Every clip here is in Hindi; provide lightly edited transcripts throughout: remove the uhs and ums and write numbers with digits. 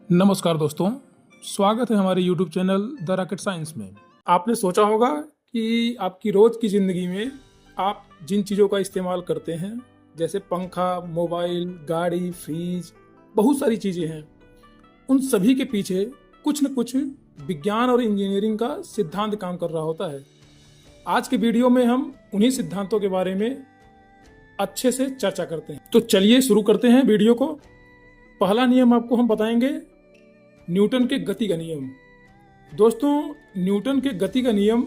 नमस्कार दोस्तों, स्वागत है हमारे YouTube channel the rocket science में। आपने सोचा होगा कि आपकी रोज़ की ज़िंदगी में आप जिन चीज़ों का इस्तेमाल करते हैं, जैसे पंखा, मोबाइल, गाड़ी, फ्रिज, बहुत सारी चीज़ें हैं, उन सभी के पीछे कुछ न कुछ विज्ञान और इंजीनियरिंग का सिद्धांत काम कर रहा होता है। आज के वीडियो में हम उन्हीं सिद्धांतों के बारे में अच्छे से चर्चा करते हैं। तो चलिए शुरू करते हैं वीडियो को। पहला नियम आपको हम बताएंगे, न्यूटन के गति का नियम। दोस्तों, न्यूटन के गति का नियम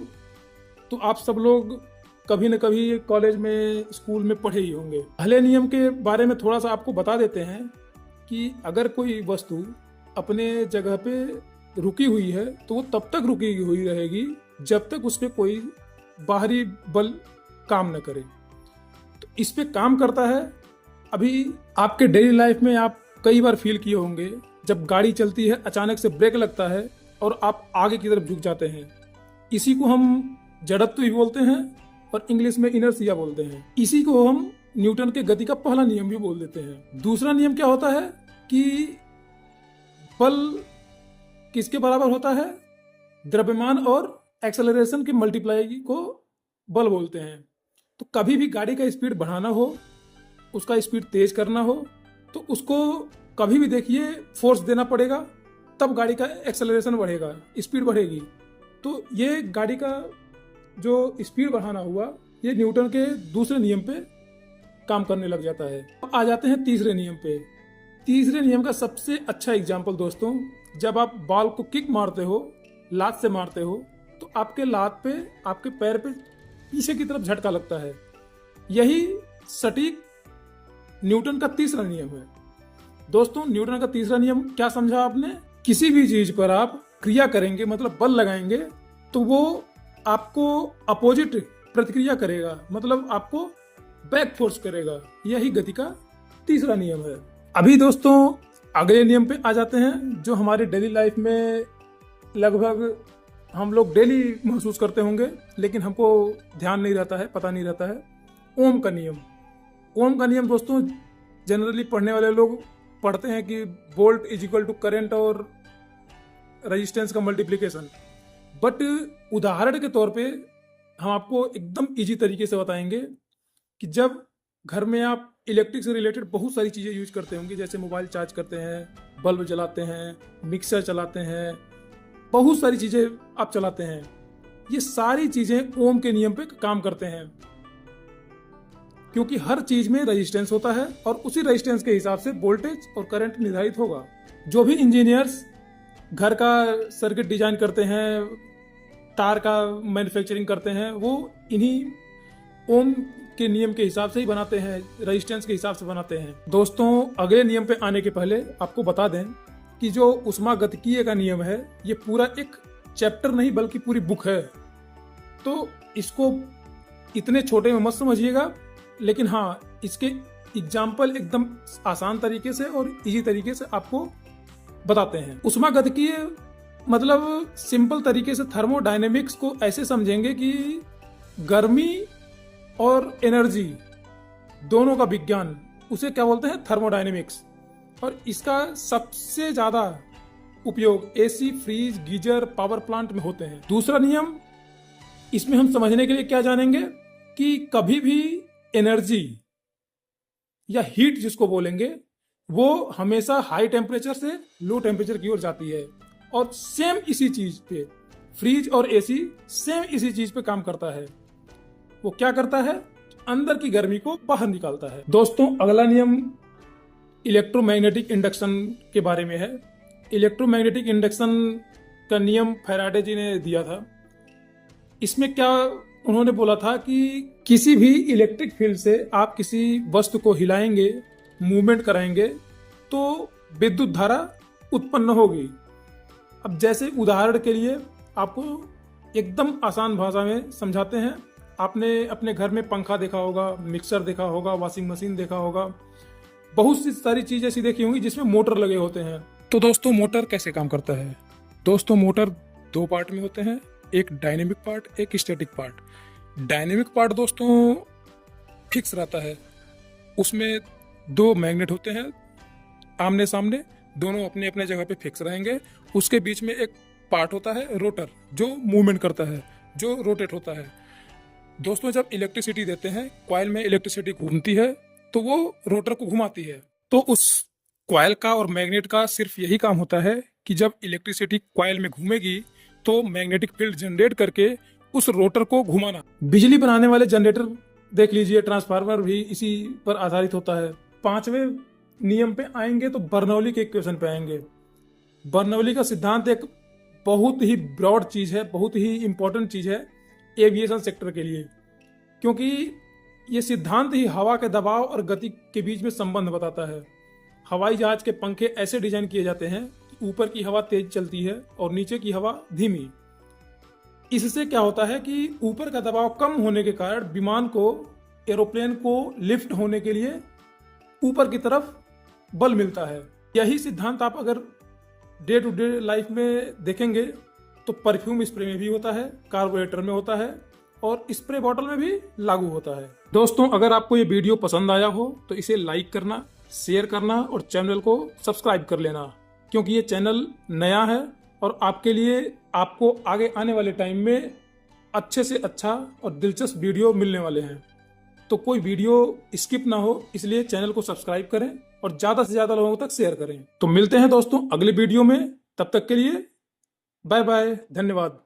तो आप सब लोग कभी न कभी कॉलेज में, स्कूल में पढ़े ही होंगे। पहले नियम के बारे में थोड़ा सा आपको बता देते हैं कि अगर कोई वस्तु अपने जगह पे रुकी हुई है तो वो तब तक रुकी हुई रहेगी जब तक उस पर कोई बाहरी बल काम न करे। तो इस पे काम करता है। अभी आपके डेली लाइफ में आप कई बार फील किए होंगे, जब गाड़ी चलती है अचानक से ब्रेक लगता है और आप आगे की तरफ झुक जाते हैं। इसी को हम जड़त्व भी बोलते हैं और इंग्लिश में इनर्शिया बोलते हैं। इसी को हम न्यूटन के गति का पहला नियम भी बोल देते हैं। दूसरा नियम क्या होता है कि बल किसके बराबर होता है? द्रव्यमान और एक्सेलरेशन के मल्टीप्लाई को बल बोलते हैं। तो कभी भी गाड़ी का स्पीड बढ़ाना हो, उसका स्पीड तेज करना हो, तो उसको कभी भी देखिए फोर्स देना पड़ेगा, तब गाड़ी का एक्सेलरेशन बढ़ेगा, स्पीड बढ़ेगी। तो ये गाड़ी का जो स्पीड बढ़ाना हुआ, ये न्यूटन के दूसरे नियम पे काम करने लग जाता है। अब आ जाते हैं तीसरे नियम पे। तीसरे नियम का सबसे अच्छा एग्जाम्पल दोस्तों, जब आप बॉल को किक मारते हो, लात से मारते हो, तो आपके लात पे, आपके पैर पे पीछे की तरफ झटका लगता है। यही सटीक न्यूटन का तीसरा नियम है। दोस्तों, न्यूटन का तीसरा नियम क्या समझा आपने? किसी भी चीज पर आप क्रिया करेंगे, मतलब बल लगाएंगे, तो वो आपको अपोजिट प्रतिक्रिया करेगा, मतलब आपको बैक फोर्स करेगा। यही गति का तीसरा नियम है। अभी दोस्तों अगले नियम पे आ जाते हैं, जो हमारे डेली लाइफ में लगभग हम लोग डेली महसूस करते होंगे, लेकिन हमको ध्यान नहीं रहता है, पता नहीं रहता है। ओम का नियम। ओम का नियम दोस्तों जनरली पढ़ने वाले लोग पढ़ते हैं कि volt is equal to current और रेजिस्टेंस का मल्टीप्लिकेशन। बट उदाहरण के तौर पे हम आपको एकदम इजी तरीके से बताएंगे कि जब घर में आप इलेक्ट्रिक से रिलेटेड बहुत सारी चीज़ें यूज करते होंगे, जैसे मोबाइल चार्ज करते हैं, बल्ब जलाते हैं, मिक्सर चलाते हैं, बहुत सारी चीज़ें आप चलाते हैं, ये सारी चीज़ें ओम के नियम पे काम करते हैं। क्योंकि हर चीज में रेजिस्टेंस होता है और उसी रेजिस्टेंस के हिसाब से वोल्टेज और करंट निर्धारित होगा। जो भी इंजीनियर्स घर का सर्किट डिजाइन करते हैं, तार का मैन्युफैक्चरिंग करते हैं, वो इन्हीं ओम के नियम के हिसाब से ही बनाते हैं, रेजिस्टेंस के हिसाब से बनाते हैं। दोस्तों, अगले नियम पे आने के पहले आपको बता दें कि जो ऊष्मागतिकीय का नियम है, ये पूरा एक चैप्टर नहीं बल्कि पूरी बुक है। तो इसको इतने छोटे में मत समझिएगा, लेकिन हाँ, इसके एग्जाम्पल एकदम आसान तरीके से और इजी तरीके से आपको बताते हैं। ऊष्मागतिकीय मतलब सिंपल तरीके से थर्मोडायनेमिक्स को ऐसे समझेंगे कि गर्मी और एनर्जी दोनों का विज्ञान, उसे क्या बोलते हैं? थर्मोडायनेमिक्स। और इसका सबसे ज्यादा उपयोग AC, fridge, geyser, power plant में होते हैं। दूसरा नियम, इसमें हम समझने के लिए क्या जानेंगे कि कभी भी एनर्जी या हीट जिसको बोलेंगे, वो हमेशा हाई टेम्परेचर से लो टेम्परेचर की ओर जाती है। और सेम इसी चीज पे फ्रीज और एसी सेम इसी चीज पे काम करता है। वो क्या करता है? अंदर की गर्मी को बाहर निकालता है। दोस्तों, अगला नियम इलेक्ट्रोमैग्नेटिक इंडक्शन के बारे में है। इलेक्ट्रोमैग्नेटिक इंडक्शन का नियम फैराडे जी ने दिया था। इसमें क्या उन्होंने बोला था कि किसी भी इलेक्ट्रिक फील्ड से आप किसी वस्तु को हिलाएंगे, मूवमेंट कराएंगे, तो विद्युत धारा उत्पन्न होगी। अब जैसे उदाहरण के लिए आपको एकदम आसान भाषा में समझाते हैं। आपने अपने घर में पंखा देखा होगा, मिक्सर देखा होगा, वॉशिंग मशीन देखा होगा, बहुत सी सारी चीजें ऐसी देखी होंगी जिसमें मोटर लगे होते हैं। तो दोस्तों, मोटर कैसे काम करता है? दोस्तों, मोटर दो पार्ट में होते हैं, एक डायनेमिक पार्ट, एक स्टैटिक पार्ट। डायनेमिक पार्ट दोस्तों फिक्स रहता है, उसमें दो मैग्नेट होते हैं आमने सामने, दोनों अपने अपने जगह पे फिक्स रहेंगे। उसके बीच में एक पार्ट होता है रोटर, जो मूवमेंट करता है, जो रोटेट होता है। दोस्तों, जब इलेक्ट्रिसिटी देते हैं, कॉइल में इलेक्ट्रिसिटी घूमती है तो वो रोटर को घुमाती है। तो उस कॉइल का और मैग्नेट का सिर्फ यही काम होता है कि जब इलेक्ट्रिसिटी कॉइल में घूमेगी तो मैग्नेटिक फील्ड जनरेट करके उस रोटर को घुमाना। बिजली बनाने वाले जनरेटर देख लीजिए, ट्रांसफार्मर भी इसी पर आधारित होता है। 5वें नियम पे आएंगे तो बर्नौली के इक्वेशन पे आएंगे। बर्नौली का सिद्धांत एक बहुत ही ब्रॉड चीज है, बहुत ही इंपॉर्टेंट चीज है एविएशन सेक्टर के लिए, क्योंकि ये सिद्धांत ही हवा के दबाव और गति के बीच में संबंध बताता है। हवाई जहाज के पंखे ऐसे डिजाइन किए जाते हैं कि ऊपर की हवा तेज चलती है और नीचे की हवा धीमी। इससे क्या होता है कि ऊपर का दबाव कम होने के कारण विमान को, एरोप्लेन को लिफ्ट होने के लिए ऊपर की तरफ बल मिलता है। यही सिद्धांत आप अगर डे टू डे लाइफ में देखेंगे तो परफ्यूम स्प्रे में भी होता है, कार्बोरेटर में होता है और स्प्रे बॉटल में भी लागू होता है। दोस्तों, अगर आपको ये वीडियो पसंद आया हो तो इसे लाइक करना, शेयर करना और चैनल को सब्सक्राइब कर लेना, क्योंकि ये चैनल नया है और आपके लिए, आपको आगे आने वाले टाइम में अच्छे से अच्छा और दिलचस्प वीडियो मिलने वाले हैं। तो कोई वीडियो स्किप ना हो, इसलिए चैनल को सब्सक्राइब करें और ज़्यादा से ज़्यादा लोगों तक शेयर करें। तो मिलते हैं दोस्तों अगले वीडियो में, तब तक के लिए बाय बाय, धन्यवाद।